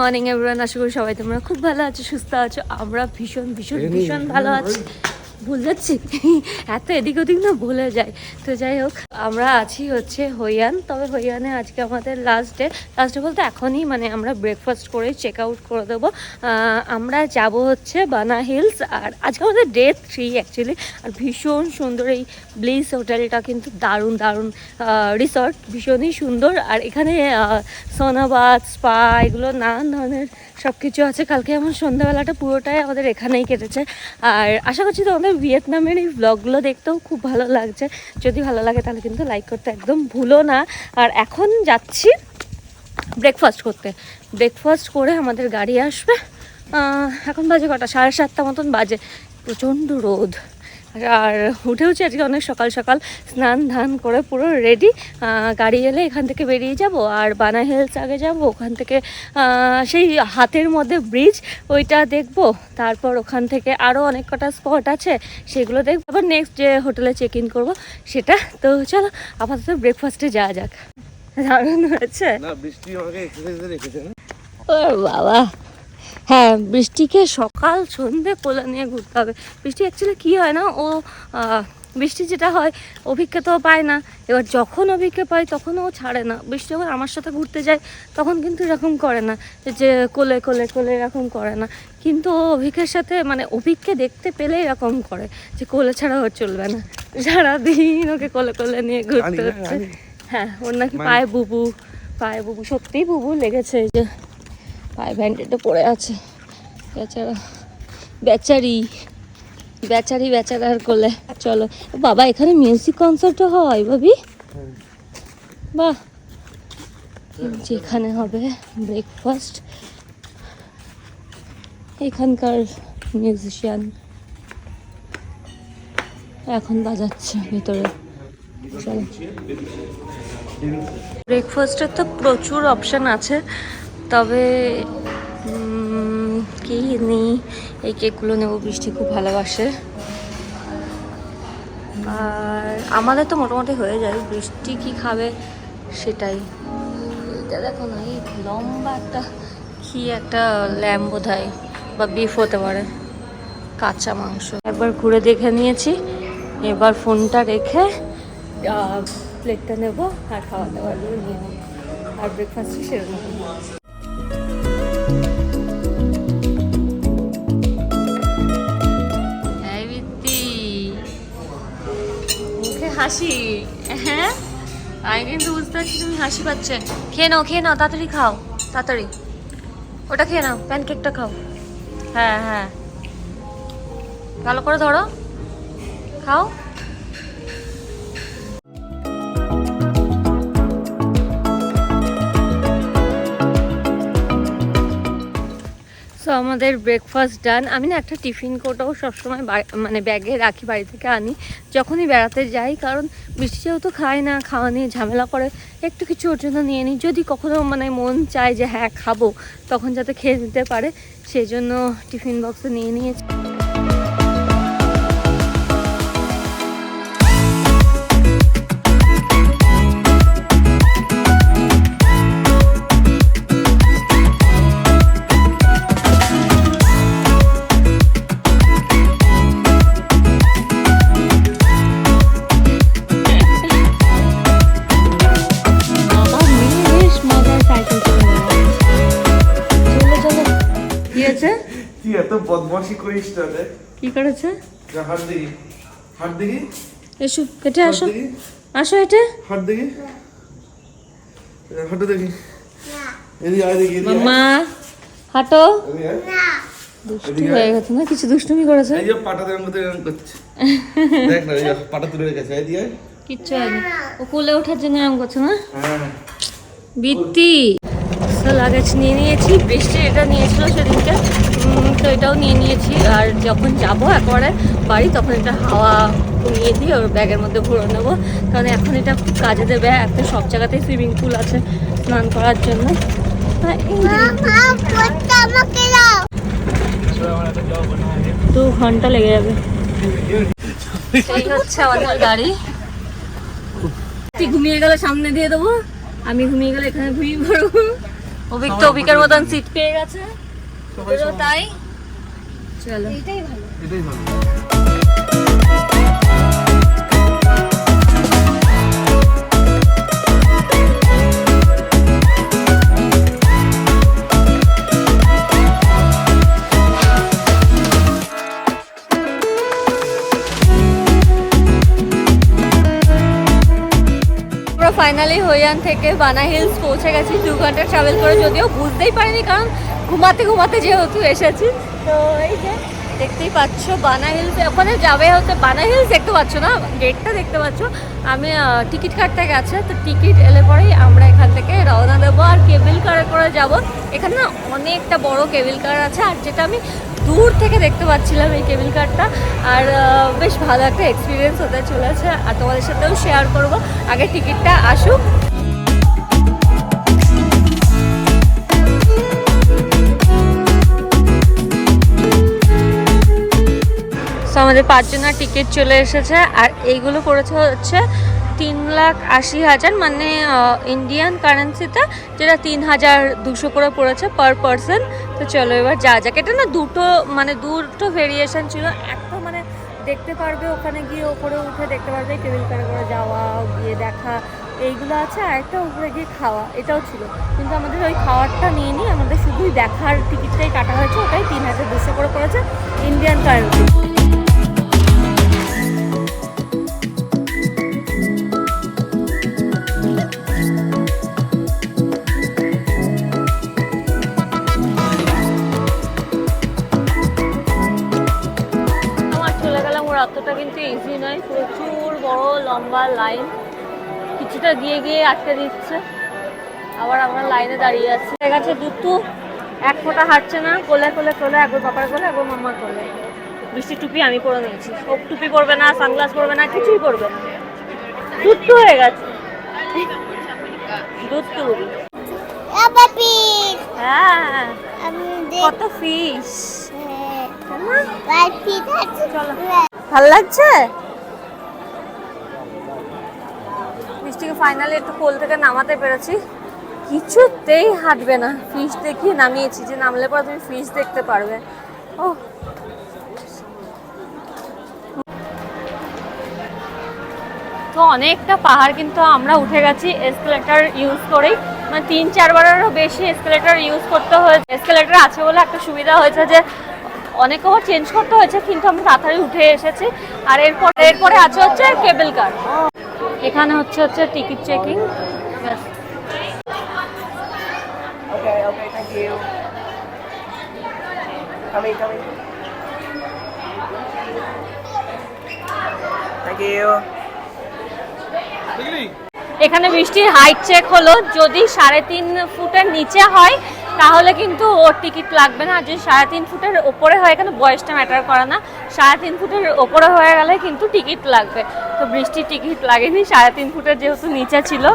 Morning everyone, আশা করি সবাই তোমরা খুব ভালো আছো, সুস্থ আছো। আমরা ভীষণ ভীষণ ভীষণ ভালো আছি। ভুলে যাচ্ছি এত এদিক ওদিক না ভুলে যাই। তো যাই হোক, আমরা আছি হচ্ছে হইয়ান। তবে হইয়ানে আজকে আমাদের লাস্ট ডে বলতে এখনই মানে আমরা ব্রেকফাস্ট করে চেক আউট করে দেবো। আমরা যাব হচ্ছে বানা হিলস। আর আজকে আমাদের ডে 3 অ্যাকচুয়ালি। আর ভীষণ সুন্দর এই ব্লিস হোটেলটা, কিন্তু দারুণ দারুণ রিসর্ট, ভীষণই সুন্দর। আর এখানে সোনাবাদ, স্পা, এগুলো নানান ধরনের সব কিছু আছে। কালকে আমার সন্ধ্যাবেলাটা পুরোটাই আমাদের এখানেই কেটেছে। আর আশা করছি তোমাদের ভিয়েতনামের এই ব্লগগুলো দেখতেও খুব ভালো লাগছে। যদি ভালো লাগে তাহলে কিন্তু লাইক করতে একদম ভুলো না। আর এখন যাচ্ছি ব্রেকফাস্ট করতে। ব্রেকফাস্ট করে আমাদের গাড়ি আসবে। এখন বাজে কটা, 7:30 মতন বাজে। প্রচণ্ড রোদ। আর উঠেওছি আজকে অনেক সকাল সকাল, স্নান ধান করে পুরো রেডি। গাড়ি এলে এখান থেকে বেরিয়ে যাব আর বানা হিলস আগে যাব। ওখান থেকে সেই হাতের মধ্যে ব্রিজ, ওইটা দেখব। তারপর ওখান থেকে আরও অনেক কটা স্পট আছে, সেগুলো দেখবো। আবার নেক্সট যে হোটেলে চেক ইন করবো সেটা। তো চলো আপাতত ব্রেকফাস্টে যাওয়া যাক। দারুণ হয়েছে ও বাবা। হ্যাঁ, বৃষ্টিকে সকাল সন্ধে কোলে নিয়ে ঘুরতে হবে। বৃষ্টি অ্যাকচুয়ালি কী হয় না, ও বৃষ্টি যেটা হয় অভিজ্ঞ তো পায় না। এবার যখন অভিজ্ঞ পায় তখন ও ছাড়ে না। বৃষ্টি যখন আমার সাথে ঘুরতে যায় তখন কিন্তু এরকম করে না যে কোলে কোলে কোলে এরকম করে না। কিন্তু ও অভিজ্ঞের সাথে মানে অভিজ্ঞকে দেখতে পেলে এরকম করে যে কোলে ছাড়া ওর চলবে না। সারাদিন ওকে কোলে কোলে নিয়ে ঘুরতে হচ্ছে। হ্যাঁ, ওর নাকি পায়ে বুবু সত্যিই বুবু লেগেছে। এই যে পায়ে ব্যান্ডেডে পড়ে আছে বেচারা, বেচারার কোলে। চলো বাবা, এখানে মিউজিক কনসার্টও হয় ভাবি। বাহ, যেখানে হবে ব্রেকফাস্ট, এখানকার মিউজিশিয়ান এখন বাজাচ্ছে ভেতরে। চলো, ব্রেকফাস্টের তো প্রচুর অপশান আছে, তবে কি নেই, এই কেকগুলো নেবো। বৃষ্টি খুব ভালোবাসে। আর আমাদের তো মোটামুটি হয়ে যায়। বৃষ্টি কি খাবে সেটাই। এটা দেখো না, এই লম্বা একটা কি একটা ল্যাম্ব বোধহয় বা বিফ হতে পারে, কাঁচা মাংস। একবার ঘুরে দেখে নিয়েছি, এবার ফোনটা রেখে প্লেটটা নেবো আর খাওয়া দাওয়াগুলো নিয়ে নেবো। আর ব্রেকফাস্টে সেরকম হাসি। হ্যাঁ, আমি কিন্তু বুঝতে পারছি তুমি হাসি পাচ্ছে। খেয়ে নাও তাড়াতাড়ি খাও, তাড়াতাড়ি ওটা খেয়ে নাও, প্যানকেকটা খাও। হ্যাঁ হ্যাঁ, ভালো করে ধরো, খাও। সো আমাদের ব্রেকফাস্ট ডান। আমি না একটা টিফিন কোটাও সবসময় মানে ব্যাগে রাখি, বাড়ি থেকে আনি যখনই বেড়াতে যাই। কারণ বৃষ্টি যেহেতু খায় না, খাওয়া নিয়ে ঝামেলা করে, একটু কিছু ওর জন্য নিয়ে নিই। যদি কখনো মানে মন চায় যে হ্যাঁ খাবো, তখন যাতে খেয়ে নিতে পারে, সেই জন্য টিফিন বক্সে নিয়ে নিয়েছি। বদমাশি করিস না রে। কি করেছে? হাত দেখি এসো, হেঁটে আসো, আসো হেঁটে। হাত দেখি, হাঁটো দেখি। এদিকে আয় দেখি। মাম্মা হাঁটো। দুষ্টু হয়ে গেছে না, কিছু দুষ্টুমি করেছে। এই যে পাটা এরকম করছে, দেখ না, এই পাটা তুলে রেখেছে। এদিকে কিচ্ছু হয়নি, ও কোলে ওঠার জন্য এরকম করছে না। হ্যাঁ, বৃত্তি লাগেজ নিয়ে নিয়েছি। বৃষ্টি এটা নিয়েছিল সেদিনকে, তো এটাও নিয়ে নিয়েছি। আর যখন যাবো একবারে বাড়ি, তখন এটা হাওয়া নিয়ে দিয়ে ওর ব্যাগের মধ্যে ভরে নেবো। কারণ এখন এটা খুব কাজে দেবে। একটা সব জায়গাতেই সুইমিং পুল আছে স্নান করার জন্য। তো ঘন্টা লেগে যাবে। এই হচ্ছে আমাদের গাড়ি। তুই ঘুমিয়ে গেলে সামনে দিয়ে দেবো, আমি ঘুমিয়ে গেলে এখানে ঘুমিয়ে পড়বো। অভিক তো অভিকের মতন সিট পেয়ে গেছে, সবাই ওদেরও সমান। তাই। চলো এটাই ভালো। আমরা ফাইনালি হইয়ান থেকে বানা হিলস পৌঁছে গেছি 2 ঘন্টা ট্রাভেল করে, যদিও বুঝতেই পারিনি কারণ ঘুমাতে ঘুমাতে যেহেতু এসেছি। তো এই যে দেখতেই পাচ্ছ বানা হিলস, ওখানে যাবে হচ্ছে বানা হিলস, দেখতে পাচ্ছ না গেটটা দেখতে পাচ্ছ। আমি টিকিট কাটতে গেছে, তো টিকিট এলে পরেই আমরা এখান থেকে রওনা দেবো আর কেবিল কারে করে যাব। এখানে না অনেকটা বড় কেবিল কার আছে, আর যেটা আমি দূর থেকে দেখতে পাচ্ছিলাম এই কেবিল কারটা, আর বেশ ভালো একটা এক্সপিরিয়েন্স হতে চলেছে, আর তোমাদের সাথেও শেয়ার করব। আগে টিকিটটা আসুক। তো আমাদের 5 জনের টিকিট চলে এসেছে, আর এইগুলো পড়েছে হচ্ছে 3,80,000, মানে ইন্ডিয়ান কারেন্সিতে যেটা 3,200 করে পড়েছে পার পারসন। তো চলো এবার যা যাক। এটা না দুটো ভেরিয়েশন ছিল, একটা মানে দেখতে পারবে ওখানে গিয়ে ওপরে উঠে দেখতে পারবে কেবিল কারে করে যাওয়া, গিয়ে দেখা এইগুলো আছে, আর একটা উপরে গিয়ে খাওয়া, এটাও ছিল। কিন্তু আমাদের ওই খাওয়ারটা নিয়ে নিই, আমাদের শুধুই দেখার টিকিটটাই কাটা হয়েছে, ওটাই 3,200 করে পড়েছে ইন্ডিয়ান কারেন্সি। রাস্তাটা কিন্তু ইজি নয়, প্রচুর বড় লম্বা লাইন, কিছুটা গিয়ে গিয়ে আটকে দিচ্ছে, আবার আমরা লাইনে দাঁড়িয়ে আছি। ঠিক আছে, দুটো এক ফোঁটা হাঁটছে না, কোলে কোলে কোলে, একবার বাবার কোলে একবার মামার কোলে। বৃষ্টি টুপি আমি পরে নিয়েছি, ও টুপি পরবে না, সানগ্লাস পরবে না, কিছুই পরবে না, দুটো হয়ে গেছে দুটো। হ্যাঁ কত ফিশ, ভাল লাগছে। মিষ্টিকে ফাইনালি একটু কোল থেকে নামাতে পেরেছি, কিছুতেই হাঁটবে না। ফিশ দেখিয়ে নামিয়েছি, যে নামলে পরে তুমি ফিশ দেখতে পারবে। ও তো অনেকটা পাহাড় কিন্তু আমরা উঠে গেছি এসকেলেটর ইউজ করেই, মানে 3-4 বারেরও বেশি এসকেলেটর ইউজ করতে হয়েছে। এসকেলেটর আছে বলে একটা সুবিধা হয়েছে যে অনেকবার চেঞ্জ করতে হয়েছে, কিন্তু আমরা তাড়াতাড়ি উঠে এসেছি। আর এরপরে আছে হচ্ছে কেবল কার, এখানে হচ্ছে ticket checking. Okay, thank you. Coming. Thank you. এখানে বৃষ্টির হাইট চেক হলো, যদি 3.5 ফুটের নিচে হয় তাহলে কিন্তু ওর টিকিট লাগবে না, আর যদি 3.5 ফুটের ওপরে হয়, এখানে বয়সটা ম্যাটার করে না, 3.5 ফুটের ওপরে হয়ে গেলে কিন্তু টিকিট লাগবে। তো বৃষ্টির টিকিট লাগেনি, 3.5 ফুটের যেহেতু নিচে ছিল।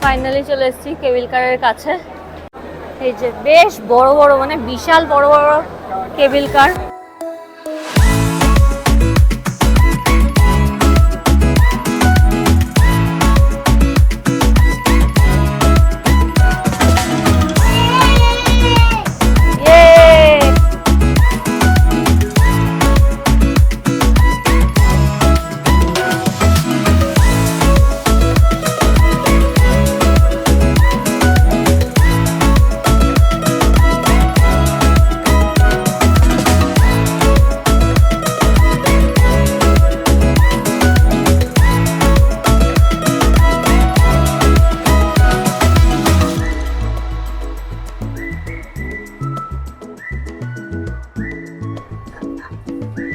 ফাইনালি চলে এসেছি কেবিল কারের কাছে। এই যে বেশ বড় বড়, মানে বিশাল বড় বড় কেবিল কার।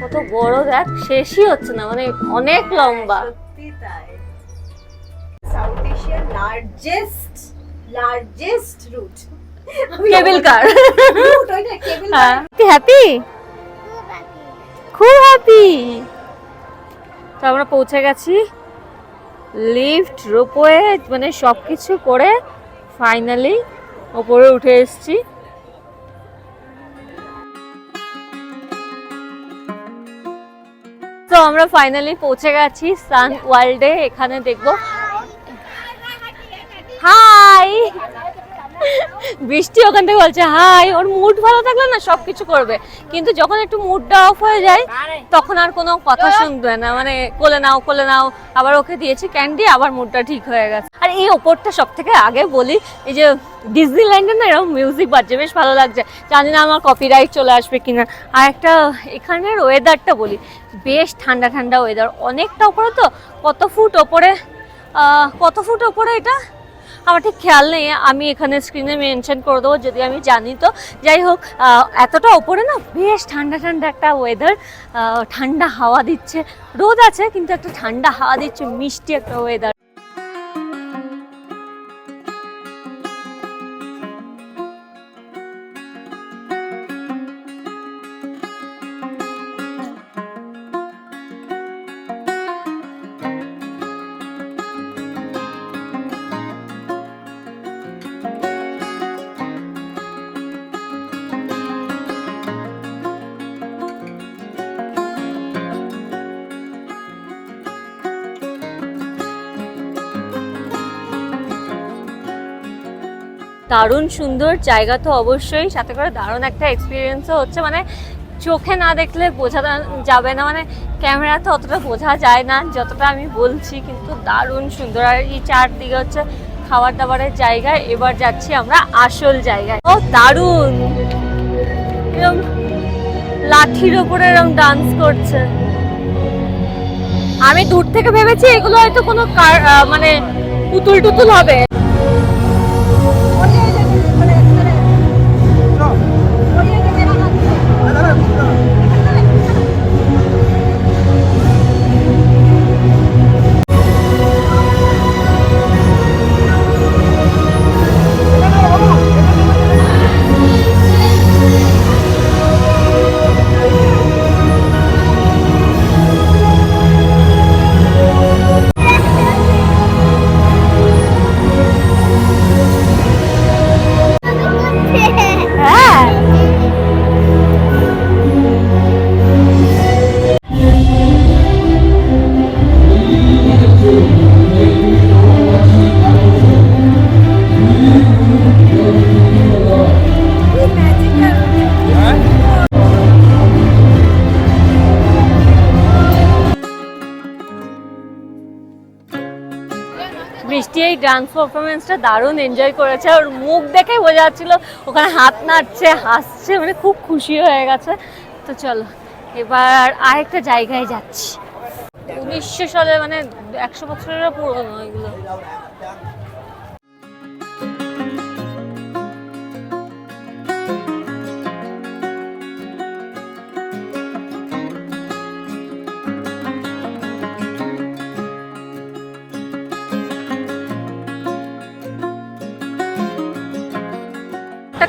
কত বড় দেখ, শেষই হচ্ছে না, মানে অনেক লম্বা। South Asian largest route. কেবল কার। Route ওইটা কেবল কার। তুই হ্যাপি? খুব হ্যাপি। তো আমরা পৌঁছে গেছি, লিফট, রোপওয়ে, মানে সবকিছু করে ফাইনালি ওপরে উঠে এসেছি। তো আমরা ফাইনালি পৌঁছে গেছি সান ওয়ার্ল্ডে। এখানে দেখবো হাই। বৃষ্টি ওখান থেকে বলছে হাই। ওর মুড ভালো থাকলে না সবকিছু করবে, কিন্তু যখন একটু মুডটা অফ হয়ে যায় তখন আর কোনো কথা শুনবে না, মানে কোলে নাও কোলে নাও। আবার ওকে দিয়েছি ক্যান্ডি, আবার মুডটা ঠিক হয়ে গেছে। আর এই ওপরটা সব থেকে আগে বলি, এই যে ডিজনিল্যান্ডে না এরকম মিউজিক বাজছে, বেশ ভালো লাগছে। জানি না আমার কপিরাইট চলে আসবে কিনা। আর একটা এখানের ওয়েদারটা বলি, বেশ ঠান্ডা ঠান্ডা ওয়েদার। অনেকটা ওপরে তো, কত ফুট ওপরে এটা আমার ঠিক খেয়াল নেই, আমি এখানে স্ক্রিনে মেনশন করে দেবো যদি আমি জানি। তো যাই হোক, এতটা ওপরে না বেশ ঠান্ডা ঠান্ডা একটা ওয়েদার, ঠান্ডা হাওয়া দিচ্ছে। রোদ আছে কিন্তু একটা ঠান্ডা হাওয়া দিচ্ছে, মিষ্টি একটা ওয়েদার। দারুণ সুন্দর জায়গা তো অবশ্যই, সাথে করে দারুণ একটা এক্সপিরিয়েন্সও হচ্ছে। মানে চোখে না দেখলে বোঝা যাবে না, মানে ক্যামেরাতে অতটা বোঝা যায় না যতটা আমি বলছি, কিন্তু দারুণ সুন্দর। আর এই চারদিকে হচ্ছে খাবার দাবারের জায়গা। এবার যাচ্ছি আমরা আসল জায়গায়। ও দারুণ, এরকম লাঠির ওপরে এরকম ডান্স করছে। আমি দূর থেকে ভেবেছি এগুলো হয়তো কোনো মানে পুতুল টুতুল হবে। বৃষ্টি এই ডান্স পারফরমেন্সটা দারুণ এনজয় করেছে। ওর মুখ দেখে বোঝা যাচ্ছিল ওখানে হাত নাড়ছে, হাসছে, মানে খুব খুশি হয়ে গেছে। তো চলো এবার আরেকটা জায়গায় যাচ্ছি। 1900 সালে, মানে 100 বছরেরও পুরনো এগুলো।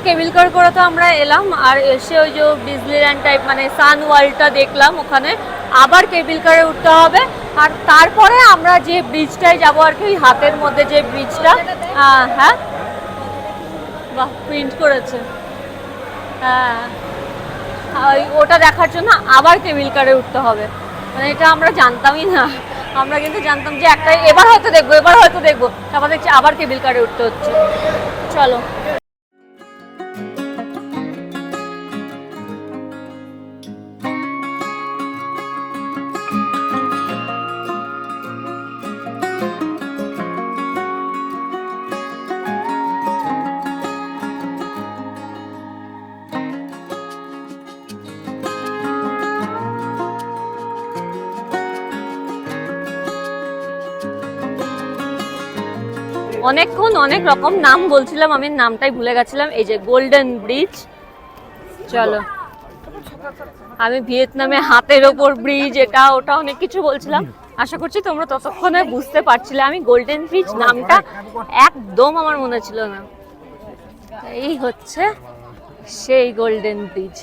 কেবিল কার করে তো আমরা এলাম, আর এসে ওই যে ডিজনিল্যান্ড টাইপ মানে সান ওয়ার্ল্ডটা দেখলাম। ওখানে আবার কেবিল কারে উঠতে হবে, আর তারপরে আমরা যে ব্রিজটায় যাবো আর কি, হাতের মধ্যে যে ব্রিজটা। হ্যাঁ বাহ, প্রিন্ট করেছে। হ্যাঁ, ওটা দেখার জন্য আবার কেবিল কারে উঠতে হবে। মানে এটা আমরা জানতামই না। আমরা কিন্তু জানতাম যে একটা এবার হয়তো দেখবো, তারপর দেখছি আবার কেবিল কারে উঠতে হচ্ছে। চলো অনেকক্ষণ অনেক রকম নাম বলছিলাম, আমি নামটাই ভুলে গেছিলাম। এই যে গোল্ডেন ব্রিজ। চলো, আমি ভিয়েতনামে হাতের ওপর ব্রিজ, এটা ওটা অনেক কিছু বলছিলাম। আশা করছি তোমরা ততক্ষণে বুঝতে পারছিলে। আমি গোল্ডেন ব্রিজ নামটা একদম আমার মনে ছিল না। এই হচ্ছে সেই গোল্ডেন ব্রিজ।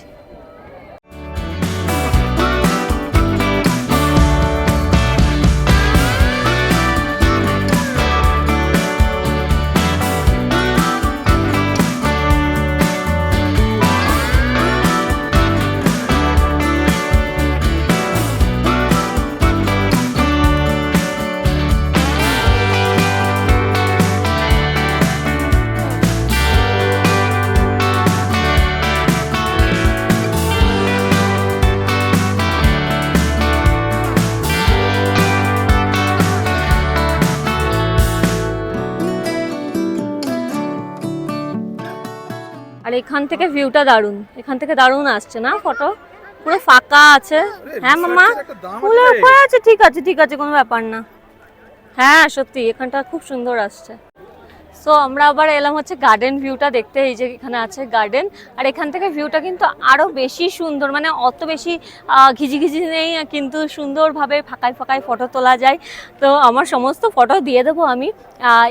এখান থেকে ভিউটা দারুণ, এখান থেকে দারুণ আসছে না ফটো, পুরো ফাঁকা আছে। হ্যাঁ মামা পুরো ফাঁকা আছে, ঠিক আছে ঠিক আছে, কোনো ব্যাপার না। হ্যাঁ সত্যি এখানটা খুব সুন্দর আসছে। সো আমরা আবার এলাম হচ্ছে গার্ডেন ভিউটা দেখতে। এই যে এখানে আছে গার্ডেন, আর এখান থেকে ভিউটা কিন্তু আরো বেশি সুন্দর, মানে অত বেশি ঘিজি নেই, কিন্তু সুন্দরভাবে ফাঁকায় ফাঁকায় ফটো তোলা যায়। তো আমার সমস্ত ফটো দিয়ে দেবো আমি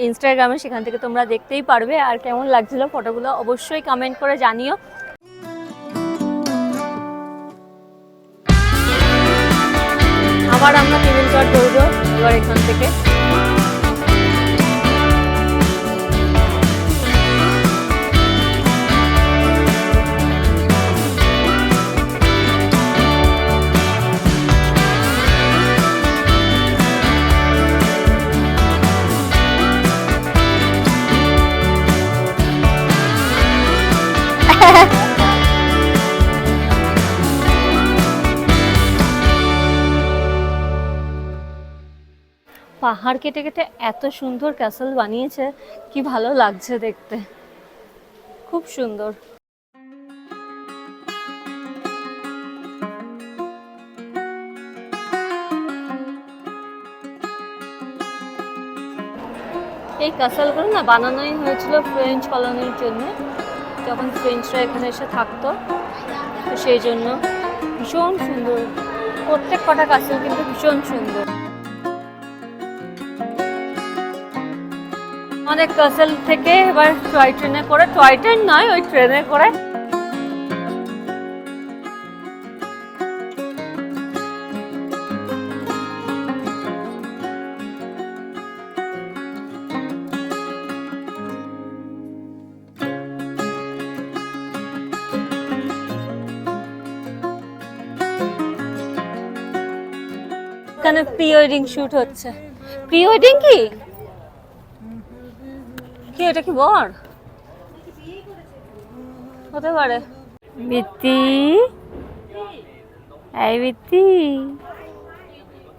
ইনস্টাগ্রামে, সেখান থেকে তোমরা দেখতেই পারবে। আর কেমন লাগছিল ফটোগুলো অবশ্যই কমেন্ট করে জানিও। আবার আমরা টেবিল দৌড়ো এবার এখান থেকে। পাহাড় কেটে কেটে এত সুন্দর ক্যাসেল বানিয়েছে, কি ভালো লাগছে দেখতে, খুব সুন্দর। এই ক্যাসেলগুলো না বানানোই হয়েছিল ফ্রেঞ্চ কলোনির জন্য, যখন ফ্রেঞ্চরা এখানে এসে থাকতো, তো সেই জন্য ভীষণ সুন্দর প্রত্যেক কটা ক্যাসেল, কিন্তু ভীষণ সুন্দর। অনেক ক্যাসেল থেকে এবার টয় ট্রেনে করে, টয় ট্রেন নয় ওই ট্রেনে করে এখানে প্রি ওয়েডিং শুট হচ্ছে। প্রি ওয়েডিং কি কি এটা কি বর হতে পারে? বিতি, এই বিতি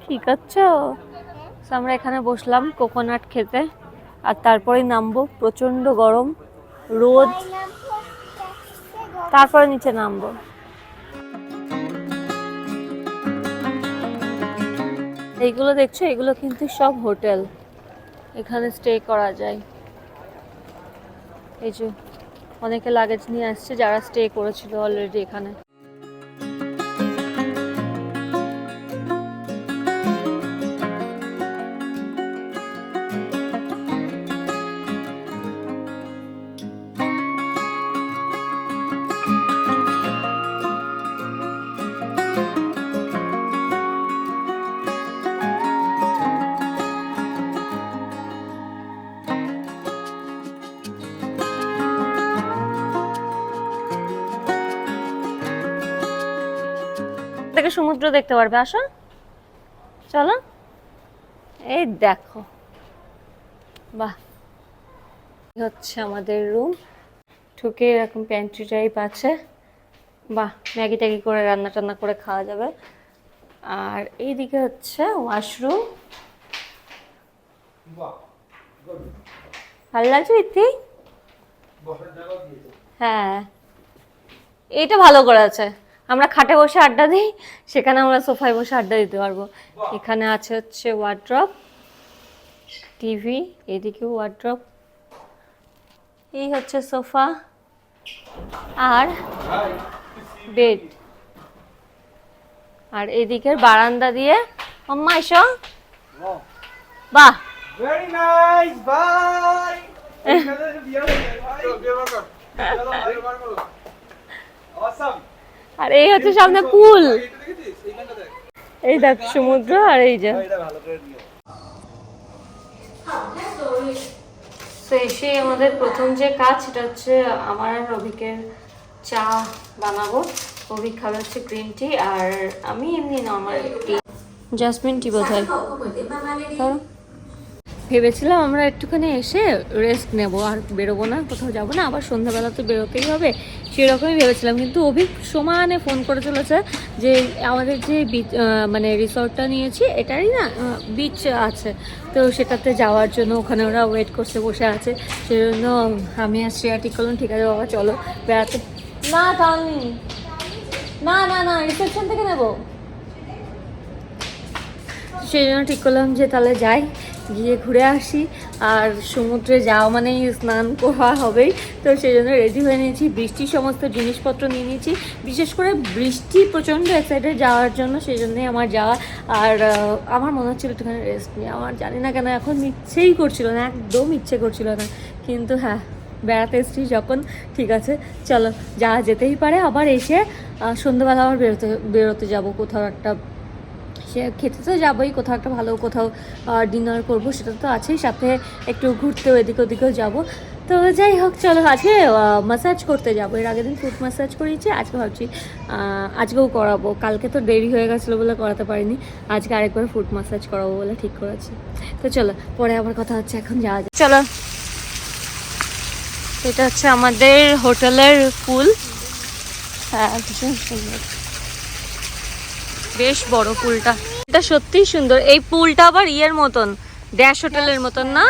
কি করছো? আমরা এখানে বসলাম কোকোনাট খেতে, আর তারপরে নামবো, প্রচন্ড গরম রোদ, তারপরে নিচে নামবো। এইগুলো দেখছো, এগুলো কিন্তু সব হোটেল, এখানে স্টে করা যায়। এই যে অনেকে লাগেজ নিয়ে আসছে যারা স্টে করেছিল অলরেডি এখানে। থেকে সমুদ্র দেখতে পারবে, আসো চলো। এই দেখো, বাহ, হচ্ছে আমাদের রুম। ঢুকে এরকম প্যান্ট্রি টাইপ আছে, বাহ, ম্যাগি ট্যাগি করে রান্না টান্না করে খাওয়া যাবে। আর এইদিকে হচ্ছে ওয়াশরুম। ভালো লাগছে ইতি? হ্যাঁ এইটা ভালো করে আছে, আমরা খাটে বসে আড্ডা দিই, সেখানে আমরা সোফায় বসে আড্ডা দিতে পারবো। এখানে আছে হচ্ছে ওয়ার্ড্রপ, টিভি, এদিকেও ওয়ার্ড্রপ, এই হচ্ছে সোফা আর বেড। আর এদিকের বারান্দা দিয়ে আম্মা এসো, বাহ Very nice. Bye. Awesome. আর এই হচ্ছে সামনে পুল, এই দেখ সমুদ্র, আর এই যে তো এসে আমাদের প্রথম যে কাজ সেটা হচ্ছে আমার আর রবিকের চা বানাবো। রবি খাবে হচ্ছে গ্রিন টি, আর আমি এমনি নর্মাল টি, জাসমিন টি বোধ হয়। ভেবেছিলাম আমরা একটুখানি এসে রেস্ট নেব, আর বেরোবো না, কোথাও যাবো না, আবার সন্ধ্যাবেলা তো বেরোতেই হবে, সেরকমই ভেবেছিলাম। কিন্তু অভিক সমানে ফোন করে চলেছে যে আমাদের যে মানে রিসর্টটা নিয়েছি এটারই না বিচ আছে, তো সেটাতে যাওয়ার জন্য ওখানে ওরা ওয়েট করছে, বসে আছে। সেজন্য আমি আর শ্রেয়া ঠিক করলাম ঠিক আছে বাবা চলো বেড়াতে। না তাহলে না না না রিসেপশন থেকে নেবো। সেই জন্য ঠিক করলাম যে তাহলে যাই, গিয়ে ঘুরে আসি। আর সমুদ্রে যাওয়া মানেই স্নান করা হবেই, তো সেই জন্য রেডি হয়ে নিয়েছি। বৃষ্টির সমস্ত জিনিসপত্র নিয়ে নিয়েছি, বিশেষ করে বৃষ্টি প্রচণ্ড এক্সাইটেড যাওয়ার জন্য, সেই জন্যই আমার যাওয়া। আর আমার মনে হচ্ছিল একটুখানি রেস্ট নিয়ে, আমার জানি না কেন এখন ইচ্ছেই করছিল না, একদম ইচ্ছে করছিল না। কিন্তু হ্যাঁ, বেড়াতে এসেছি যখন, ঠিক আছে চলো যাওয়া যেতেই পারে। আবার এসে সন্ধ্যাবেলা আবার বেরোতে যাবো কোথাও একটা, সে খেতে তো যাবোই, কোথাও একটা ভালো কোথাও ডিনার করব, সেটা তো আছেই, সাথে একটু ঘুরতেও এদিক ওদিকেও যাবো। তো যাই হোক চলো, আজকে ম্যাসাজ করতে যাবো। এর আগের দিন ফুট ম্যাসাজ করিয়েছি, আজকে ভাবছি আজকেও করাবো। কালকে তো দেরি হয়ে গেছিলো বলে করাতে পারিনি, আজকে আরেকবার ফুট ম্যাসাজ করাবো বলে ঠিক করেছি। তো চলো পরে আবার কথা হচ্ছে, এখন যাওয়া যায় চলো। এটা হচ্ছে আমাদের হোটেলের পুল, হ্যাঁ ভীষণ সুন্দর, বেশ বড় পুলটা, এটা সত্যিই সুন্দর। এই পুলটা আবার ইয়ের মতন, ড্যাশ হোটেলের মতন না,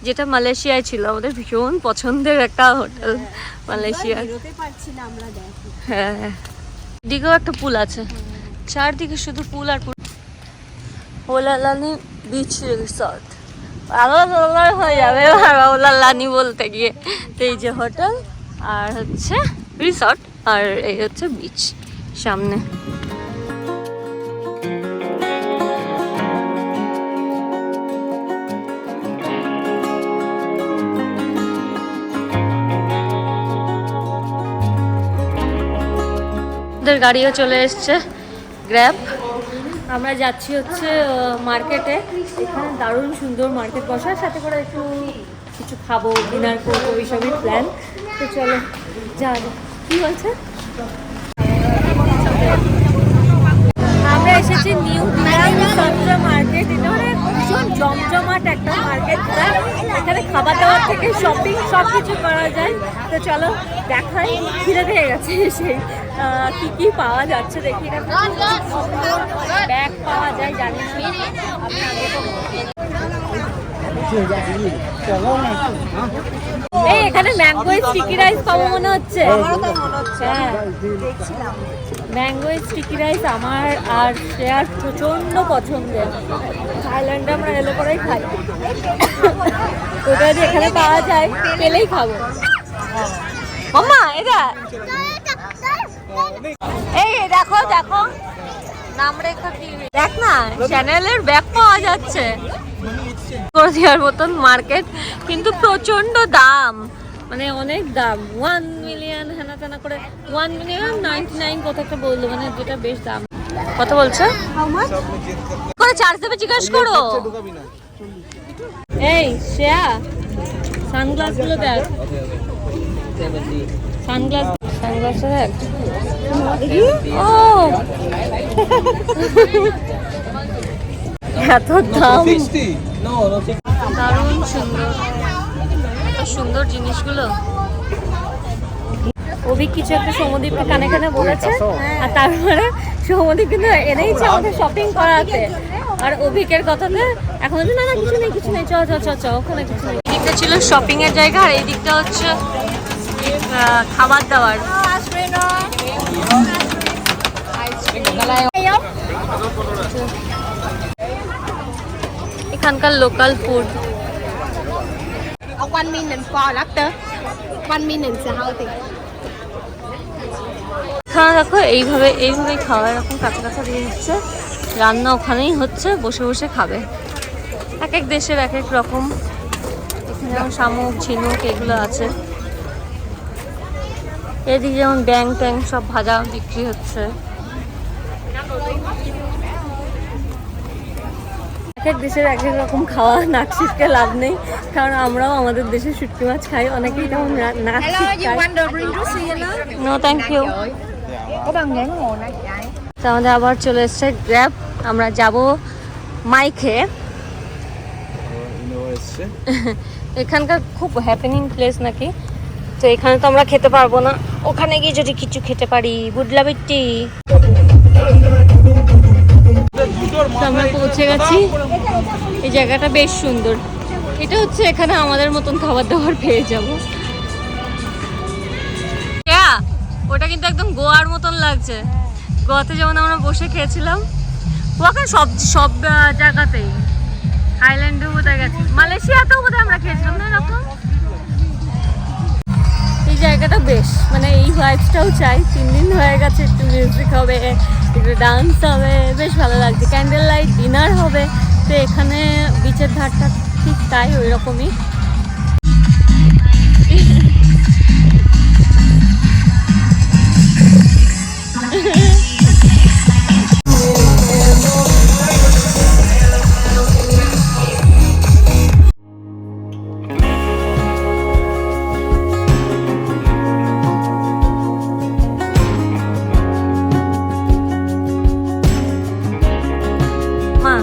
যেটা মালয়েশিয়ায় ছিল, আমাদের ভীষণ পছন্দের একটা হোটেল মালয়েশিয়ার। হ্যাঁ, এদিকেও একটা পুল আছে, চারদিকে শুধু পুল আর পুল। ওলালানি বিচ রিসর্ট, আলাদা হয়ে যাবে ওলালানি বলতে গিয়ে। এই যে হোটেল আর হচ্ছে রিসর্ট, আর এই হচ্ছে বিচ সামনে। গাড়িও চলে এসছে, গ্র্যাব। আমরা যাচ্ছি হচ্ছে মার্কেটে, এখানে দারুণ সুন্দর মার্কেট বসার, সাথে করে একটু কিছু খাবো, ডিনার করবো, এইসবই প্ল্যান। তো চলো যা। কি বলছে? আমরা এসেছি নিউ সন্ত্রা মার্কেট, এটা মানে ভীষণ জমজমাট একটা মার্কেট, এখানে খাবার দাবার থেকে শপিং সব কিছু করা যায়। তো চলো দেখাই, খিদে পেয়ে গেছে, সেই কি কি পাওয়া যাচ্ছে দেখি। ব্যাগ পাওয়া যায় জানি না, আমি আগে তো এই এখানে ম্যাঙ্গো স্টিকি রাইস পাবো মনে হচ্ছে। হ্যাঁ, ম্যাঙ্গো স্টিকি রাইস আমার আর শ্রেয়ার প্রচন্ড পছন্দের, থাইল্যান্ডে আমরা এলে পরেই খাই, ওটা যদি এখানে পাওয়া যায় পেলেই খাবো। মামা এটা এই দেখো দেখো, নাম রেখা দেখ না, চ্যানেলের ব্যাগ পাওয়া যাচ্ছে করে দেওয়ার মতন মার্কেট, কিন্তু প্রচন্ড দাম, মানে অনেক দাম। 1 মিলিয়ন হেনা তেনা করে, 1 মিলিয়ন 99 কত একটা বললো, মানে যেটা বেশ দাম। কত বলছো? করে চার্জ দেবে জিজ্ঞেস করো। এই শ্রেয়া, সানগ্লাস গুলো দেখ, সানগ্লাস দেখ। ও এত দাম, দারুণ সুন্দর, এত সুন্দর জিনিসগুলো। অভিক কিছু একটা সৌমদীপকে কানে কানে বলেছে, আর তারপরে সৌমদীপ কিন্তু এনেইছে আমাদের শপিং করাতে, আর অভিকের কথাতে এখন না না কিছু নেই কিছু নেই, চ চ চ চ, ওখানে কিছু নেই। এদিকটা ছিল শপিং এর জায়গা, আর এই দিকটা হচ্ছে খাবার দাবার। এখানকার local food. 1 minute for after 1 minute so how thing খাওয়া দেখো এইভাবেই খাওয়া, এরকম কাঁচা কাঁচা দিয়ে দিচ্ছে, রান্না ওখানেই হচ্ছে, বসে বসে খাবে। এক এক দেশের এক এক রকম, এখানে যেমন শামুক ঝিনুক এগুলো আছে, এদিকে যেমন ব্যাং ট্যাং সব ভাজা বিক্রি হচ্ছে। এক এক দেশের এক এক রকম খাওয়া, নাক শিটকে লাভ নেই, কারণ আমরাও আমাদের দেশে শুটকি মাছ খাই, অনেকেই তেমন নাক নো থ্যাংক ইউ। তো আমাদের আবার চলে এসছে গ্র্যাব, আমরা যাব মাইকে। আছে। এখানকার খুব হ্যাপেনিং প্লেস নাকি, তো এখানে তো আমরা খেতে পারবো না, ওখানে গিয়ে যদি কিছু খেতে পারি। বুডলা বিট্টি আমরা পৌঁছে গেছি। এই জায়গাটা বেশ সুন্দর। এটা হচ্ছে এখানে আমাদের মতন খাবার দাবার পেয়ে যাবো। ওটা কিন্তু একদম গোয়ার মতন লাগছে। গোয়াতে যেমন আমরা বসে খেয়েছিলাম, ওখানে সব জায়গাতেই, থাইল্যান্ডেও বোধহয় গেছি, মালয়েশিয়াতেও বোধহয় আমরা খেয়েছিলাম না এরকম। এই জায়গাটা বেশ, মানে এই ভাইবসটাও চাই। 3 দিন হয়ে গেছে, একটু মিউজিক হবে, একটু ডান্স হবে, বেশ ভালো লাগছে। ক্যান্ডেল লাইট ডিনার হবে। তো এখানে বিচের ধারটা ঠিক তাই, ওই রকমই। মা,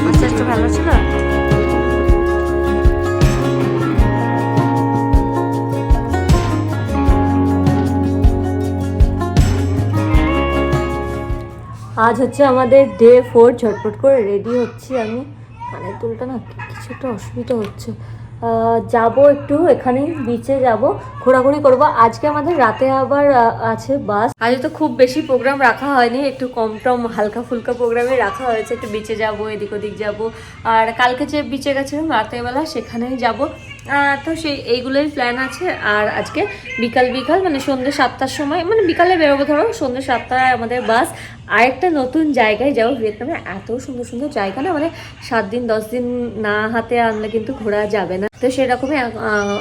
মাছটা ভালো ছিল। আজ হচ্ছে আমাদের ডে 4। ঝটপট করে রেডি হচ্ছি আমি। কানের দুলটা না কিছু একটা অসুবিধা হচ্ছে। যাব একটু এখানে বিচে যাব, ঘোরাঘুরি করব। আজকে আমাদের রাতে আবার আছে বাস। আজ তো খুব বেশি প্রোগ্রাম রাখা হয়নি, একটু কম টম হালকা ফুলকা প্রোগ্রামে রাখা হয়েছে। একটু বিচে যাব, এদিক ওদিক যাব। আর কালকে যে বিচে গেছিলাম রাতেরবেলা, সেখানেই যাব। তো এইগুলোই প্ল্যান আছে। আর আজকে বিকাল মানে সন্ধ্যে 7টার সময়, মানে বিকালে বেরোবো, ধরো সন্ধ্যে 7টায় আমাদের বাস। আরেকটা নতুন জায়গায় যাবো ভিয়েতনামে। এত সুন্দর সুন্দর জায়গা না, মানে 7 দিন 10 দিন না হাতে আনলে কিন্তু ঘোরা যাবে না। তো সেরকমই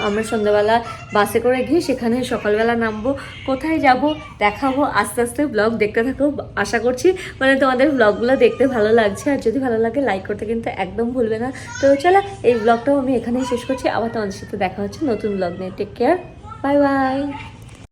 আমরা সন্ধ্যাবেলা বাসে করে গিয়ে সেখানে সকালবেলা নামবো। কোথায় যাব দেখাবো, আস্তে আস্তে ব্লগ দেখতে থাকো। আশা করছি মানে তোমাদের ব্লগগুলো দেখতে ভালো লাগছে। আর যদি ভালো লাগে লাইক করতে কিন্তু একদম ভুলবে না। তো চলো, এই ব্লগটাও আমি এখানেই শেষ করছি। আবার তোমাদের সাথে দেখা হচ্ছে নতুন ব্লগ নিয়ে। Take care, bye by.